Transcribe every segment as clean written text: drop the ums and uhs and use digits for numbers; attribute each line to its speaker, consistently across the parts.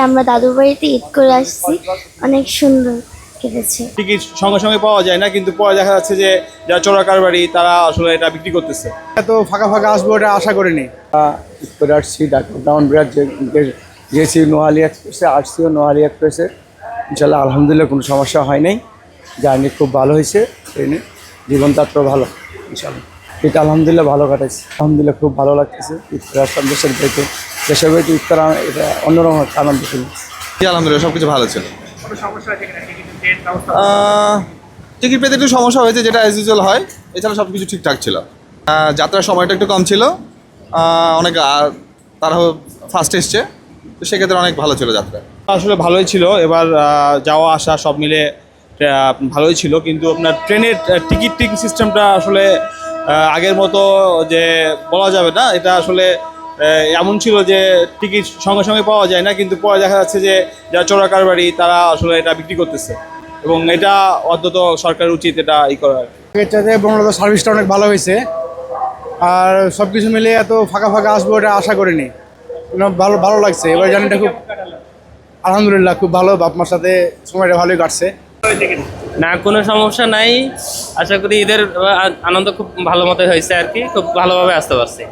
Speaker 1: আমরা দাদুর বাড়িতে ঈদ করে আসছি, অনেক সুন্দর কেটেছে।
Speaker 2: টিকিট সঙ্গে সঙ্গে পাওয়া যায় না, কিন্তু পরে দেখা যাচ্ছে যে যারা চোরা কারবারি তারা আসলে এটা বিক্রি করতেছে।
Speaker 3: এত ফাঁকা ফাঁকা আসবো এটা আশা করিনি। করে আসছি ডাউন ব্রিজ গেছি নোয়ালি এক্সপ্রেসে, আসছিও নোয়ালি এক্সপ্রেসে। ইনশাল্লাহ আলহামদুলিল্লাহ কোনো সমস্যা হয় নাই, জার্নি খুব ভালো হয়েছে, ট্রেনে জীবনযাত্রা ভালো ইনশাল্লাহ। এটা আলহামদুলিল্লাহ ভালো কাটাইছে, আলহামদুলিল্লাহ খুব ভালো লাগতেছে। ঈদ করে আসলাম দেশের বাড়িতে ঈদ করা এটা অন্যরকম একটা আনন্দ ফিল।
Speaker 2: আলহামদুলিল্লাহ সবকিছু ভালো ছিল। টিকিট পেতে একটু সমস্যা হয়েছে, যেটা অ্যাজ ইউজুয়াল হয়, এছাড়া সব কিছু ঠিকঠাক ছিল। যাত্রার সময়টা একটু কম ছিল, অনেক তারা ফার্স্ট এসছে, তো সেক্ষেত্রে অনেক ভালো ছিল যাত্রা। আসলে ভালোই ছিল, এবার যাওয়া আসা সব মিলে ভালোই ছিল, কিন্তু আপনার ট্রেনের টিকিটিং সিস্টেমটা আসলে আগের মতো যে বলা যাবে না, এটা আসলে এমন ছিল যে টিকিট সঙ্গে সঙ্গে পাওয়া যায় না, কিন্তু পরে দেখা যাচ্ছে যে যারা চোরা কারবারি তারা আসলে এটা বিক্রি করতেছে, এবং এটা অন্তত সরকারের উচিত এটা করার।
Speaker 3: এর চাইতে বঙ্গবন্ধু সার্ভিসটা অনেক ভালো হয়েছে, আর সব কিছু মিলে এত ফাঁকা ফাঁকা আসবো এটা আশা করিনি। ভালো ভালো লাগছে, এবার জার্নিটা খুব আলহামদুলিল্লাহ খুব ভালো। বাপ মার সাথে সময়টা ভালোই কাটছে।
Speaker 4: না, কোনো সমস্যা নাই। আশা করি ঈদের আনন্দ খুব ভালো মতো হয়েছে আর কি, খুব ভালোভাবে আসতে পারছি।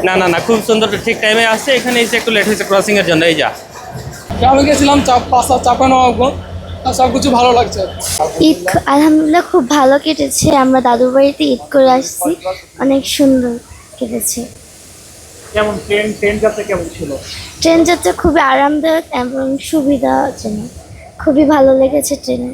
Speaker 4: না না না, খুব সুন্দর ঠিক টাইমে আসছে। এখানে এসে একটু লেট হয়েছে ক্রসিং এর জন্য। এই যা
Speaker 5: আমি গেছিলাম চাপানো, সব কিছু ভালো লাগছে।
Speaker 1: ঈদ আলহামদুলিল্লাহ খুব ভালো কেটেছে, আমরা দাদুর বাড়িতে ঈদ করে আসছি, অনেক সুন্দর কেটেছে।
Speaker 5: কেমন ট্রেন যাত্রা কেমন ছিল?
Speaker 1: ট্রেন যাত্রা খুবই আরামদায়ক এবং সুবিধাজনক, খুবই ভালো লেগেছে ট্রেনে।